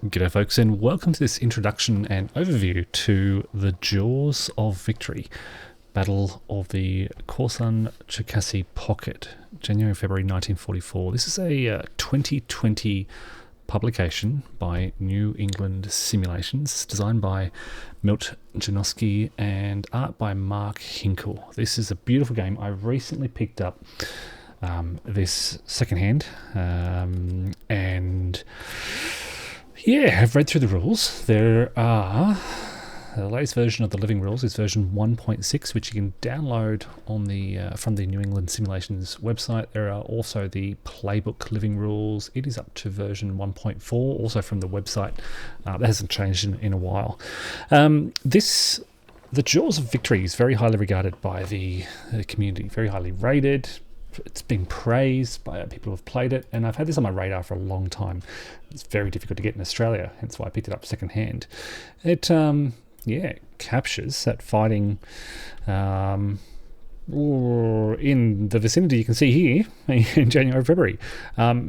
G'day folks, and welcome to this introduction and overview to the Jaws of Victory, Battle of the Korsun-Cherkassy Pocket, January, February 1944. This is a 2020 publication by New England Simulations, designed by Milt, Janosky, and art by Mark Hinkle. This is a beautiful game. I recently picked up this secondhand, and yeah, I've read through the rules. There are the latest version of the living rules is version 1.6, which you can download on the from the New England Simulations website. There are also the playbook living rules. It is up to version 1.4, also from the website. That hasn't changed in a while. The Jaws of Victory is very highly regarded by the community, very highly rated. It's been praised by people who have played it, and I've had this on my radar for a long time. It's very difficult to get in Australia, hence why I picked it up secondhand. It captures that fighting in the vicinity you can see here in January, February.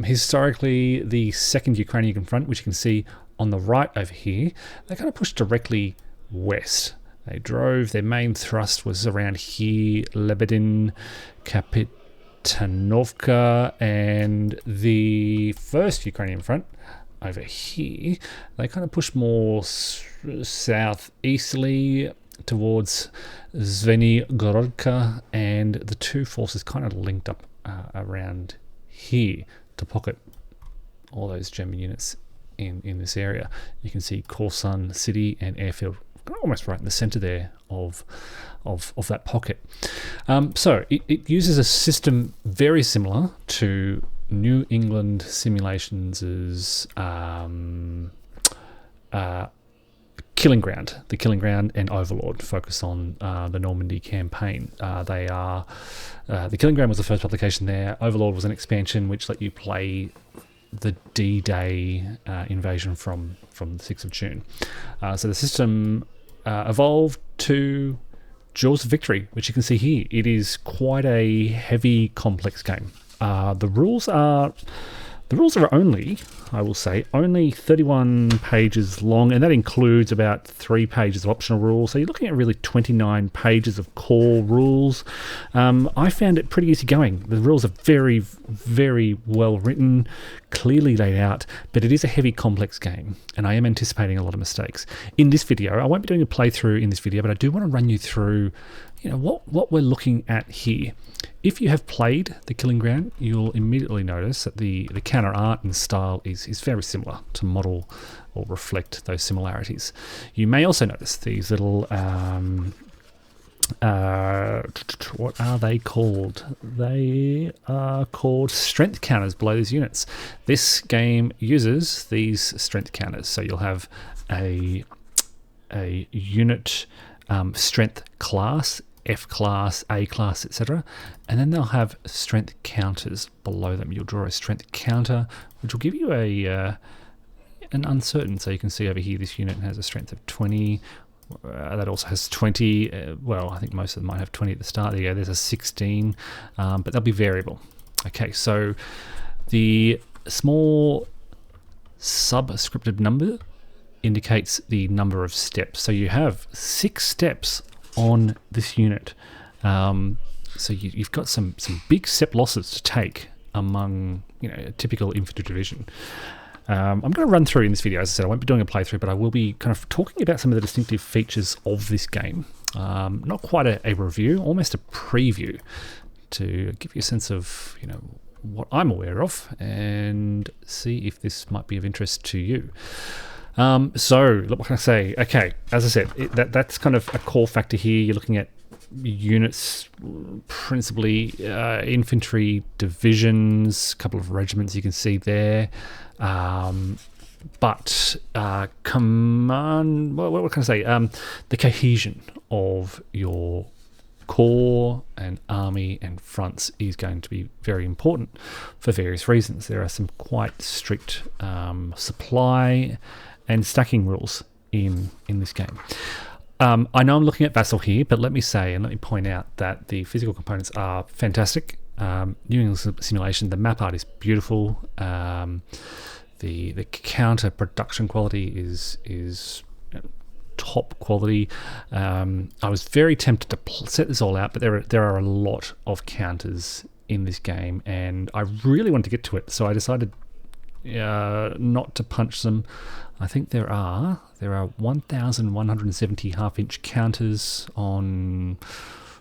Historically, the Second Ukrainian Front, which you can see on the right over here, they kind of pushed directly west. They drove, their main thrust was around here, Lebedin, Tanovka, and the First Ukrainian Front over here, they kind of pushed more southeasterly towards Zvenigorodka, and the two forces kind of linked up around here to pocket all those German units in this area. You can see Korsun City and Airfield almost right in the center there of that pocket. So it uses a system very similar to New England Simulations' Killing Ground. The Killing Ground and Overlord focus on the Normandy campaign. The Killing Ground was the first publication there. Overlord was an expansion which let you play the D-Day invasion from the 6th of June. So the system evolved to Jaws of Victory, which you can see here. It is quite a heavy, complex game. The rules are only, I will say, only 31 pages long, and that includes about 3 pages of optional rules. So you're looking at really 29 pages of core rules. I found it pretty easy going. The rules are very, very well written, clearly laid out, but it is a heavy, complex game, and I am anticipating a lot of mistakes. In this video, I won't be doing a playthrough in this video, but I do want to run you through what we're looking at here. If you have played The Killing Ground, you'll immediately notice that the counter art and style is very similar to model or reflect those similarities. You may also notice these little what are they called? They are called strength counters below these units. This game uses these strength counters, so you'll have a unit strength class, F class, A class, etc. And then they'll have strength counters below them. You'll draw a strength counter, which will give you an uncertain. So you can see over here, this unit has a strength of 20. That also has 20. Well, I think most of them might have 20 at the start. There you go. There's a 16, but they'll be variable. Okay, so the small subscripted number indicates the number of steps. So you have 6 steps on this unit. So you've got some big step losses to take among a typical infantry division. I'm going to run through in this video. As I said, I won't be doing a playthrough, but I will be kind of talking about some of the distinctive features of this game. Not quite a review, almost a preview, to give you a sense of what I'm aware of and see if this might be of interest to you. So what can I say? Okay, as I said, that's kind of a core factor here. You're looking at units, principally infantry divisions, a couple of regiments you can see there. But command, what can I say? The cohesion of your corps and army and fronts is going to be very important for various reasons. There are some quite strict supply and stacking rules in this game. I know I'm looking at Vassal here, but let me say and let me point out that the physical components are fantastic. New England Simulation, the map art is beautiful. The counter production quality is top quality. I was very tempted to set this all out, but there are a lot of counters in this game, and I really wanted to get to it, so I decided not to punch them. I think there are 1,170 half-inch counters on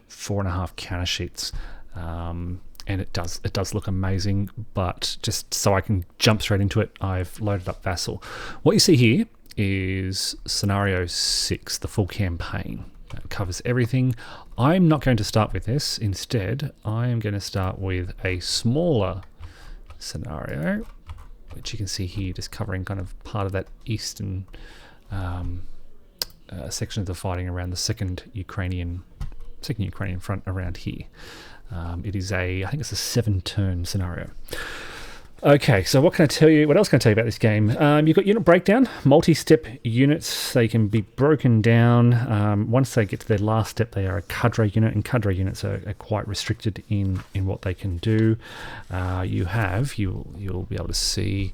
4.5 counter sheets, and it does look amazing. But just so I can jump straight into it, I've loaded up Vassal. What you see here is Scenario 6, the full campaign. That covers everything. I'm not going to start with this. Instead, I am going to start with a smaller scenario, which you can see here, just covering kind of part of that eastern section of the fighting around the second Ukrainian front around here. It is I think it's a 7-turn scenario. Okay, so what else can I tell you about this game? You've got unit breakdown, multi-step units. They can be broken down. Once they get to their last step, they are a cadre unit, and cadre units are quite restricted in what they can do. You'll be able to see,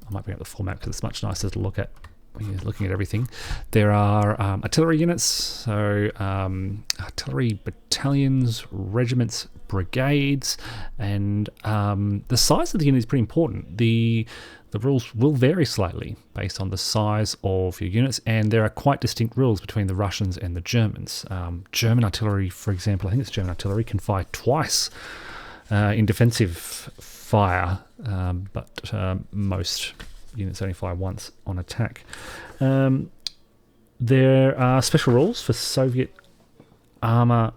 I might bring up the full map because it's much nicer to look at when you're looking at everything. There are artillery units, so artillery battalions, regiments, brigades, and the size of the unit is pretty important. The rules will vary slightly based on the size of your units, and there are quite distinct rules between the Russians and the Germans. German artillery, for example, I think it's German artillery, can fire twice in defensive fire, but most units only fire once on attack. There are special rules for Soviet armor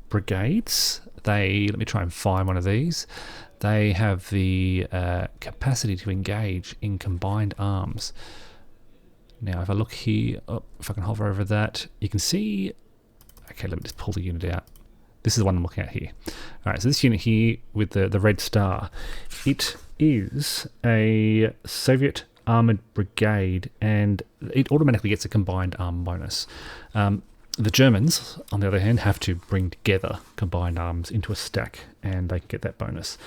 brigades. Let me try and find one of these. They have the capacity to engage in combined arms. Now, if I look here, if I can hover over that, you can see. Okay, let me just pull the unit out. This is the one I'm looking at here. All right, so this unit here with the red star, it is a Soviet armored brigade, and it automatically gets a combined arm bonus. The Germans, on the other hand, have to bring together combined arms into a stack, and they can get that bonus.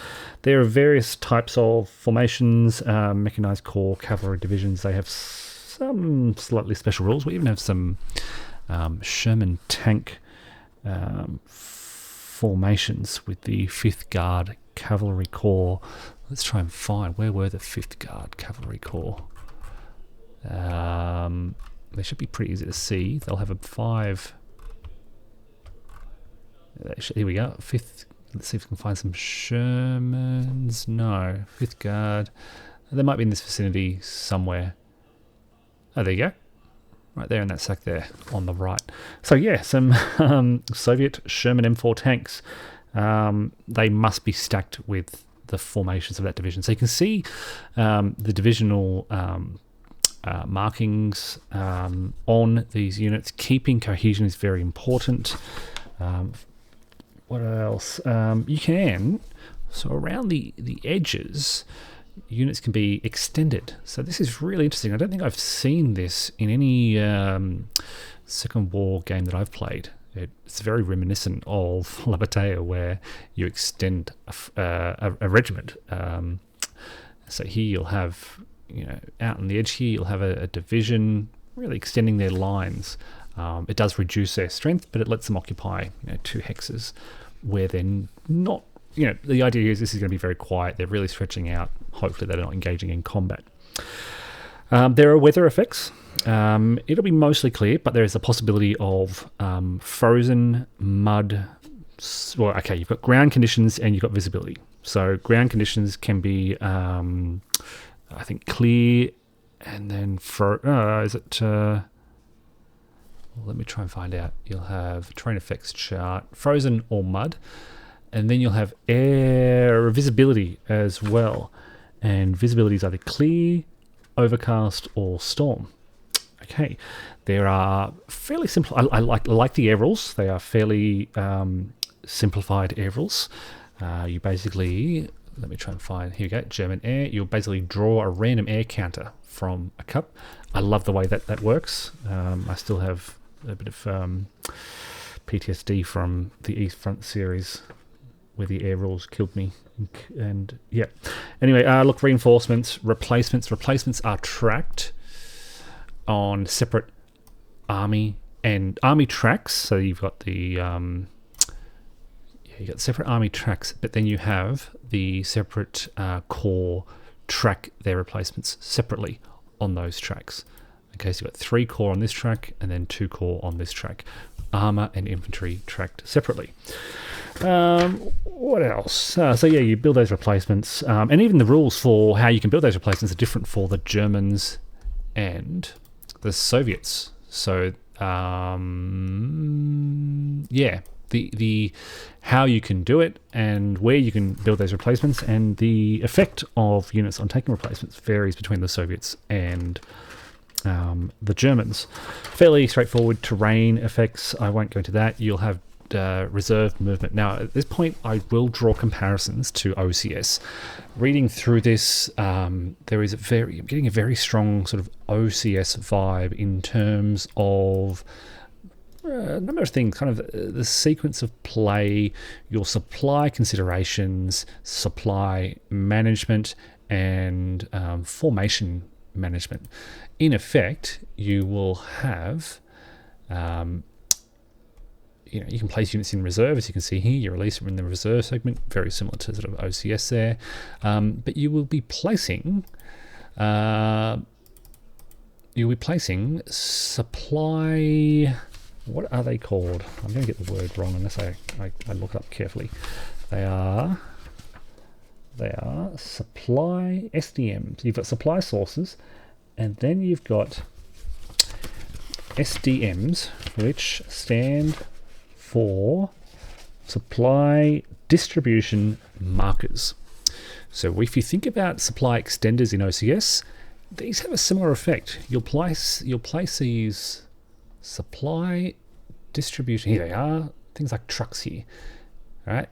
There are various types of formations, mechanized corps, cavalry divisions. They have some slightly special rules. We even have some Sherman tank formations with the 5th Guard Cavalry Corps. Let's try and find, where were the 5th Guard Cavalry Corps? They should be pretty easy to see. They'll have a 5. Here we go. 5th. Let's see if we can find some Shermans. No. 5th Guard. They might be in this vicinity somewhere. Oh, there you go. Right there in that sack there on the right. So yeah, some Soviet Sherman M4 tanks. They must be stacked with the formations of that division. So you can see the divisional markings on these units. Keeping cohesion is very important. What else? You can, so around the edges, units can be extended. So this is really interesting. I don't think I've seen this in any Second War game that I've played. It's very reminiscent of Labatea, where you extend a regiment. So here you'll have, out on the edge here, you'll have a division really extending their lines. It does reduce their strength, but it lets them occupy 2 hexes where they're not, the idea is this is going to be very quiet. They're really stretching out. Hopefully they're not engaging in combat. There are weather effects. It'll be mostly clear, but there is a possibility of frozen, mud. Well, okay, you've got ground conditions and you've got visibility. So ground conditions can be, I think, clear, and then is it? Let me try and find out. You'll have terrain effects chart, frozen or mud, and then you'll have air visibility as well. And visibility is either clear, overcast, or storm. Okay, there are fairly simple. I like the air rules. They are fairly simplified air rules. You basically, let me try and find, here we go, German air. You'll basically draw a random air counter from a cup. I love the way that works. I still have a bit of PTSD from the East Front series where the air rules killed me. And yeah. Anyway, look, reinforcements, replacements. Replacements are tracked on separate army tracks. So you've got the you got separate army tracks, but then you have the separate corps track their replacements separately on those tracks. Okay, so you've got 3 corps on this track and then 2 corps on this track. Armor and infantry tracked separately. What else? So yeah, you build those replacements, and even the rules for how you can build those replacements are different for the Germans and the Soviets. So yeah, the how you can do it and where you can build those replacements and the effect of units on taking replacements varies between the Soviets and the Germans. Fairly straightforward terrain effects. I won't go into that. You'll have reserve movement. Now, at this point, I will draw comparisons to OCS. Reading through this, there is I'm getting a very strong sort of OCS vibe in terms of a number of things, kind of the sequence of play, your supply considerations, supply management, and formation management. In effect, you will have, you can place units in reserve, as you can see here. You release them in the reserve segment, very similar to sort of OCS there. But you will be placing, supply. What are they called? I'm going to get the word wrong unless I look it up carefully. They are supply SDMs. You've got supply sources, and then you've got SDMs, which stand for supply distribution markers. So if you think about supply extenders in OCS, these have a similar effect. You'll place these supply distribution. Here they are. Things like trucks here, right?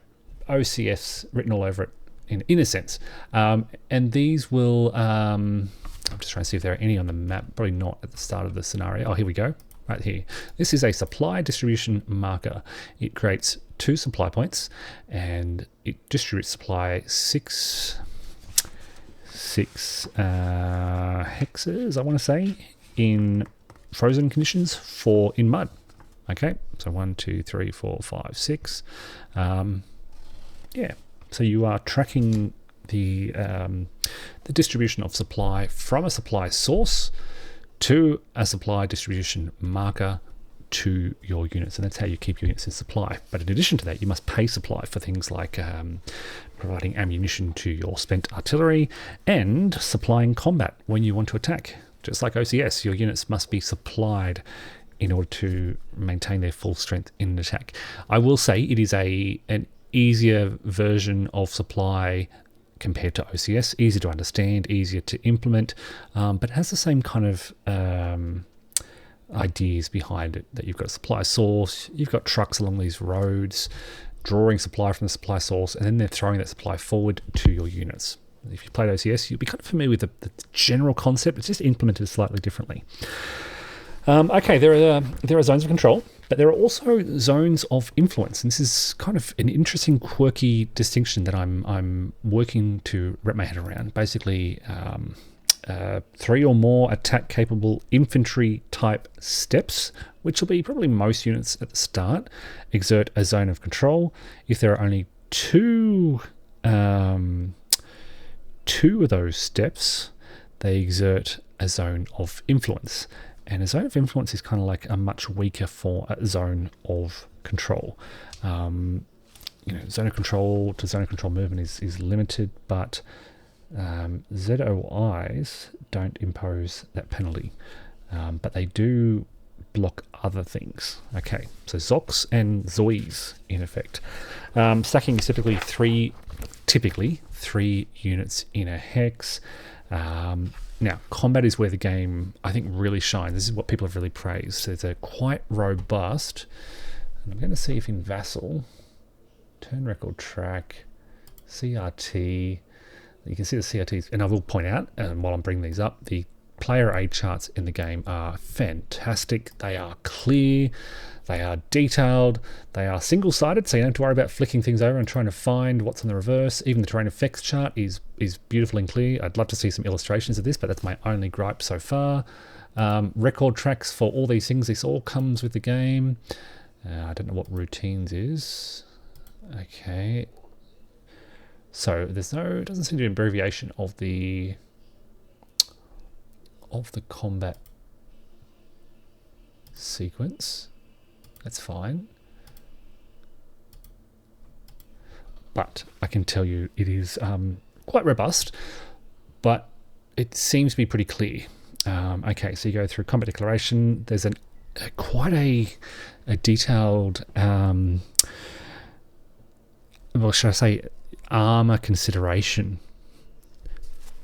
OCS written all over it in a sense. And these will. I'm just trying to see if there are any on the map. Probably not at the start of the scenario. Oh, here we go. Right here. This is a supply distribution marker. It creates 2 supply points, and it distributes supply 6 hexes, I want to say, in frozen conditions, 4 in mud. Okay, so 1, 2, 3, 4, 5, 6. Yeah, so you are tracking the distribution of supply from a supply source to a supply distribution marker to your units, and that's how you keep your units in supply. But in addition to that, you must pay supply for things like providing ammunition to your spent artillery and supplying combat when you want to attack. Just like OCS, your units must be supplied in order to maintain their full strength in an attack. I will say it is an easier version of supply compared to OCS, easier to understand, easier to implement, but it has the same kind of ideas behind it, that you've got a supply source, you've got trucks along these roads, drawing supply from the supply source, and then they're throwing that supply forward to your units. If you played OCS, you'll be kind of familiar with the general concept. It's just implemented slightly differently. Okay, there are zones of control, but there are also zones of influence. And this is kind of an interesting, quirky distinction that I'm working to wrap my head around. Basically, 3 or more attack-capable infantry-type steps, which will be probably most units at the start, exert a zone of control. If there are only 2 of those steps, they exert a zone of influence. And a zone of influence is kind of like a much weaker zone of control. Zone of control to zone of control movement is limited, but ZOIs don't impose that penalty, but they do block other things. Okay, so ZOCs and ZOIs in effect. Stacking is typically 3 units in a hex. Now, combat is where the game, I think, really shines. This is what people have really praised. So they're quite robust. And I'm going to see if in Vassal, turn record track, CRT, you can see the CRTs, and I will point out, while I'm bringing these up, the player aid charts in the game are fantastic. They are clear, they are detailed, they are single-sided, so you don't have to worry about flicking things over and trying to find what's on the reverse. Even the terrain effects chart is beautiful and clear. I'd love to see some illustrations of this, but that's my only gripe so far. Record tracks for all these things. This all comes with the game. I don't know what routines is. Okay. So there's no, doesn't seem to be an abbreviation of the combat sequence. That's fine. But I can tell you it is quite robust, but it seems to be pretty clear. Okay, so you go through combat declaration. There's quite a detailed, well, should I say, armor consideration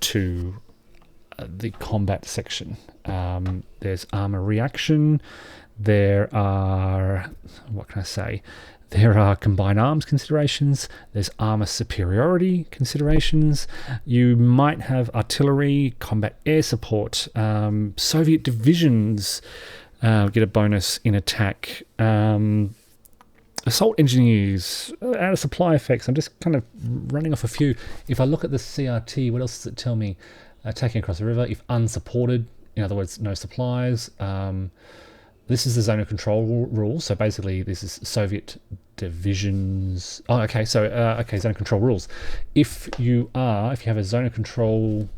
to the combat section. There's armor reaction. There are, what can I say? There are combined arms considerations. There's armor superiority considerations. You might have artillery, combat air support. Soviet divisions get a bonus in attack. Assault engineers, out of supply effects. I'm just kind of running off a few. If I look at the CRT, what else does it tell me? Attacking across the river, if unsupported, in other words, no supplies. This is the zone of control rule. So basically, this is Soviet divisions. Oh, okay. So, zone of control rules. If you have a zone of control,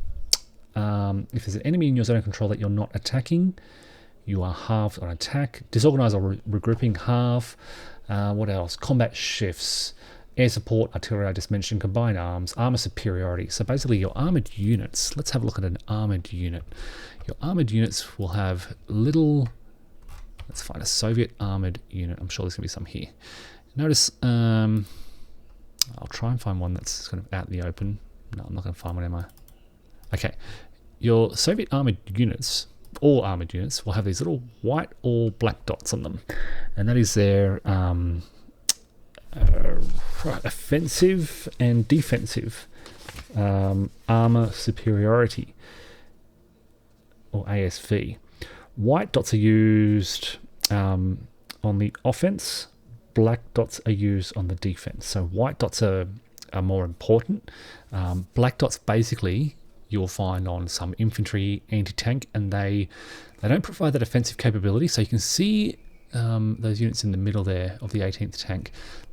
if there's an enemy in your zone of control that you're not attacking, you are halved on attack. Disorganized or regrouping, half. What else? Combat shifts. Air support, artillery, I just mentioned, combined arms, armor superiority. So basically your armored units, let's have a look at an armored unit. Your armored units will have little, let's find a Soviet armored unit. I'm sure there's going to be some here. Notice, I'll try and find one that's kind of out in the open. No, I'm not going to find one, am I? Okay, your Soviet armored units, all armored units, will have these little white or black dots on them. And that is their offensive and defensive armor superiority, or ASV. White dots are used on the offense, black dots are used on the defense. So white dots are more important. Black dots basically you'll find on some infantry, anti-tank, and they don't provide that offensive capability. So you can see those units in the middle there of the 18th tank.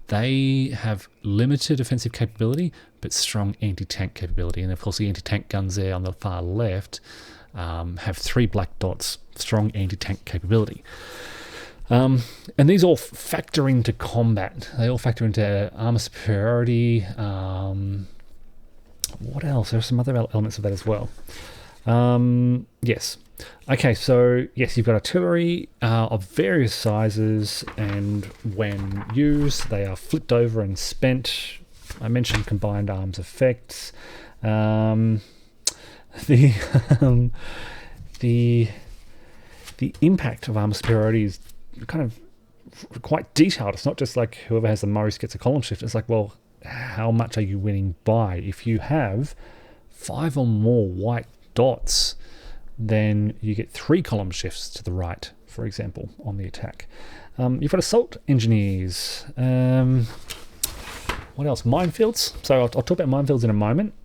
They have limited offensive capability, but strong anti-tank capability. And of course, the anti-tank guns there on the far left have 3 black dots, strong anti-tank capability. And these all factor into combat. They all factor into armor superiority. What else? There are some other elements of that as well. Yes. Okay, so yes, you've got artillery of various sizes, and when used, they are flipped over and spent. I mentioned combined arms effects. The impact of armor superiority is kind of quite detailed. It's not just like whoever has the most gets a column shift. It's like, well, how much are you winning by? If you have 5 or more white dots, then you get 3 column shifts to the right, for example, on the attack. You've got assault engineers. What else? Minefields. So I'll talk about minefields in a moment.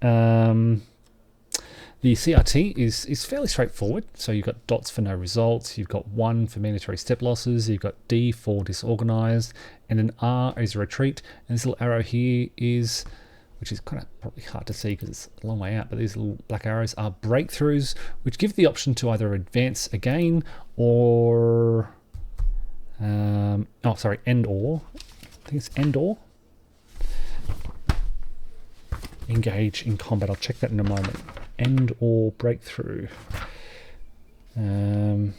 The CRT is fairly straightforward. So you've got dots for no results. You've got 1 for mandatory step losses. You've got D for disorganized, and an R is a retreat. And this little arrow here is, which is kind of probably hard to see because it's a long way out, but these little black arrows are breakthroughs, which give the option to either advance again or, end or. I think it's end or. Engage in combat. I'll check that in a moment. End or breakthrough. Where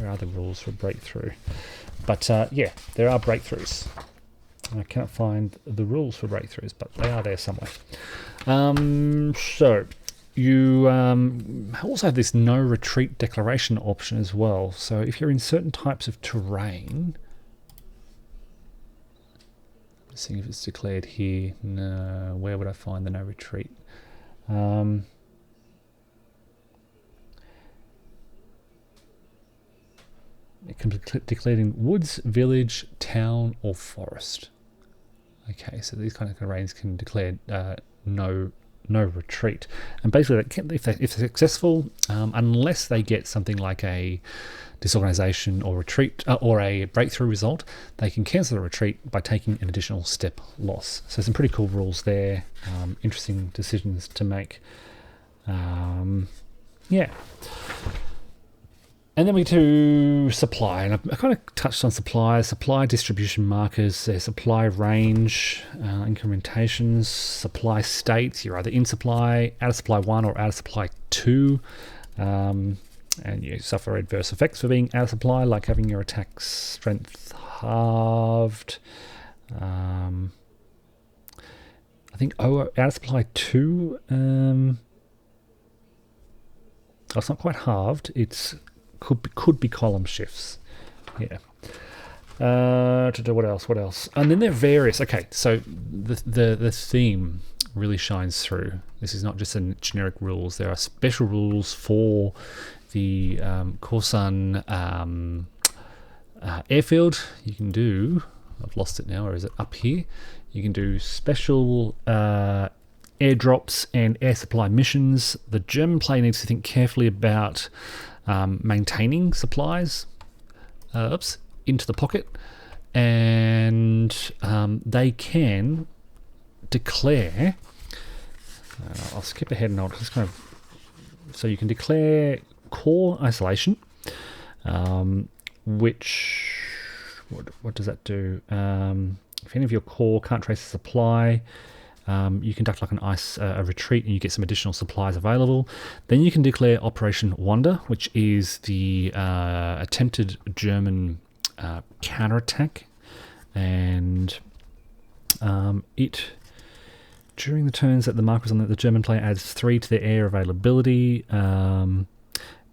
are the rules for breakthrough? But yeah, there are breakthroughs. I can't find the rules for breakthroughs, but they are there somewhere. So you also have this no retreat declaration option as well. So if you're in certain types of terrain, let's see if it's declared here. No, where would I find the no retreat? It can be declared in woods, village, town, or forest. Okay, so these kind of terrains can declare no retreat, and basically, if they're successful, unless they get something like a disorganization or retreat or a breakthrough result, they can cancel the retreat by taking an additional step loss. So some pretty cool rules there, interesting decisions to make. Yeah. And then we do supply, and I kind of touched on supply distribution markers, their supply range, incrementations, supply states. You're either in supply, out of supply 1 or out of supply 2, and you suffer adverse effects for being out of supply, like having your attack strength halved. I think out of supply 2, it's not quite halved. It's could be column shifts. Yeah. What else? And then there are various. Okay, so the theme really shines through. This is not just a generic rules. There are special rules for the Korsun airfield. You can do. I've lost it now. Or is it up here? You can do special airdrops and air supply missions. The German player needs to think carefully about maintaining supplies into the pocket, and they can declare, I'll skip ahead and I'll just kind of, so you can declare core isolation, which, what does that do? If any of your core can't trace a supply, you conduct like a retreat and you get some additional supplies available. Then you can declare Operation Wonder, which is the attempted German counterattack, and it during the turns that the markers on the German player adds 3 to their air availability, and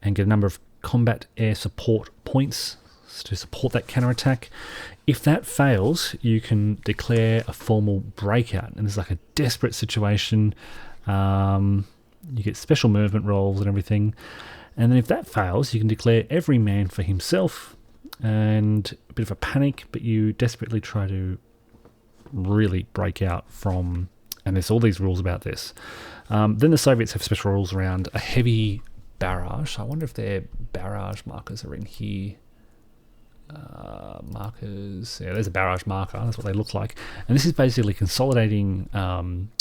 get a number of combat air support points to support that counterattack. If that fails, you can declare a formal breakout, and it's like a desperate situation. You get special movement rolls and everything, and then if that fails, you can declare every man for himself, and a bit of a panic, but you desperately try to really break out from. And there's all these rules about this. Then the Soviets have special rules around a heavy barrage. I wonder if their barrage markers are in here. Markers. Yeah, there's a barrage marker. That's what they look like. And this is basically consolidating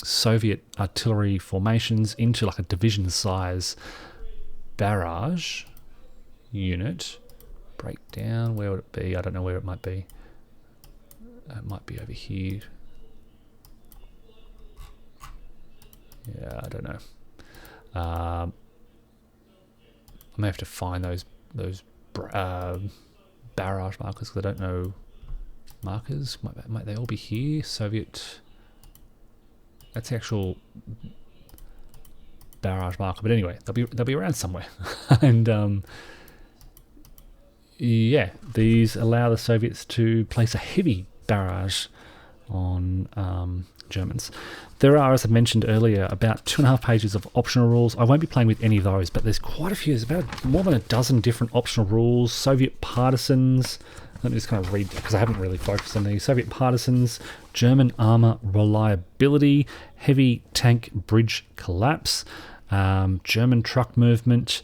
Soviet artillery formations into like a division size barrage unit. Breakdown. Where would it be? I don't know where it might be. It might be over here. Yeah, I don't know. I may have to find those barrage markers, because I don't know markers. Might they all be here? Soviet. That's the actual barrage marker. But anyway, they'll be around somewhere. And yeah, these allow the Soviets to place a heavy barrage on Germans. There are, as I mentioned earlier, about 2.5 pages of optional rules. I won't be playing with any of those, but there's quite a few. There's about more than a dozen different optional rules. Soviet partisans. Let me just kind of read, because I haven't really focused on these. Soviet partisans, German armor reliability, heavy tank bridge collapse, German truck movement,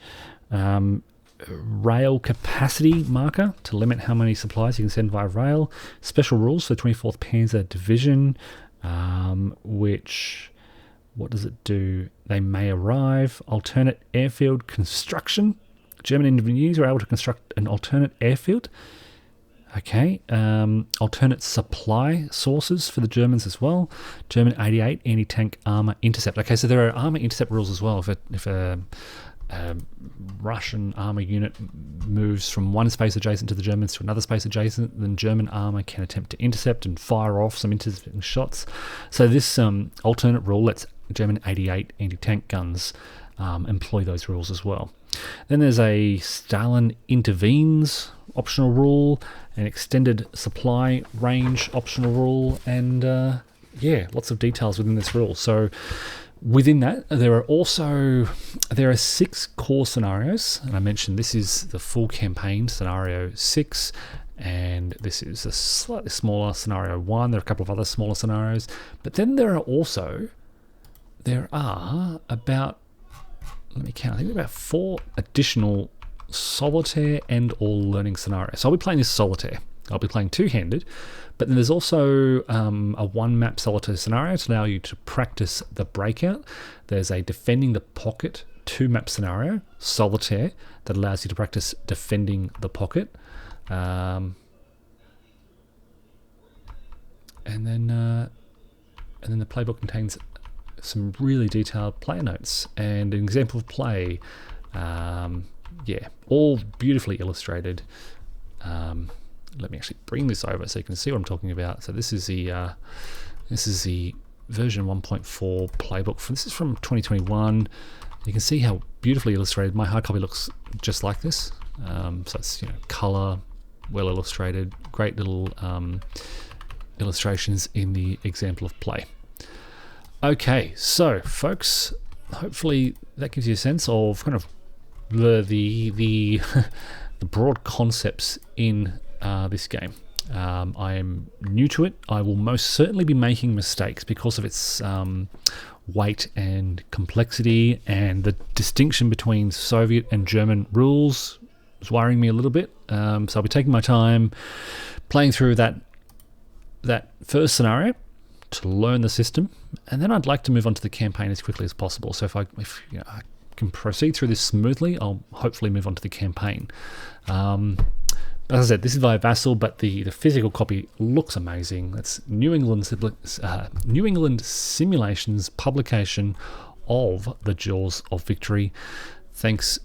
rail capacity marker to limit how many supplies you can send via rail, special rules for the 24th Panzer Division, which, what does it do? They may arrive. Alternate airfield construction. German engineers were able to construct an alternate airfield. Okay. Alternate supply sources for the Germans as well. German 88 anti-tank armor intercept. Okay, so there are armor intercept rules as well. If a Russian armor unit moves from one space adjacent to the Germans to another space adjacent, then German armor can attempt to intercept and fire off some intercepting shots. So this alternate rule lets German 88 anti-tank guns employ those rules as well. Then there's a Stalin intervenes optional rule, an extended supply range optional rule, and yeah, lots of details within this rule. So within that, there There are 6 core scenarios, and I mentioned this is the full campaign, scenario 6, and this is a slightly smaller scenario 1. There are a couple of other smaller scenarios, but then there are about, let me count, I think about 4 additional solitaire and or learning scenarios. So I'll be playing this solitaire. I'll be playing two-handed, but then there's also a 1 map solitaire scenario to allow you to practice the breakout. There's a defending the pocket 2 map scenario, solitaire, that allows you to practice defending the pocket. And then the playbook contains some really detailed player notes and an example of play. Yeah, all beautifully illustrated. Let me actually bring this over so you can see what I'm talking about. So this is the version 1.4 playbook. This is from 2021. You can see how beautifully illustrated. My hard copy looks just like this. So it's color, well illustrated, great little illustrations in the example of play. Okay, so folks, hopefully that gives you a sense of kind of the broad concepts in this game. I am new to it. I will most certainly be making mistakes because of its weight and complexity, and the distinction between Soviet and German rules is worrying me a little bit. So I'll be taking my time playing through that first scenario to learn the system, and then I'd like to move on to the campaign as quickly as possible. So if I can proceed through this smoothly, I'll hopefully move on to the campaign. As I said, this is via Vassal, but the physical copy looks amazing. That's New England Simulations publication of The Jaws of Victory. Thanks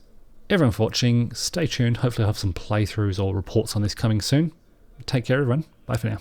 everyone for watching. Stay tuned. Hopefully I'll have some playthroughs or reports on this coming soon. Take care everyone. Bye for now.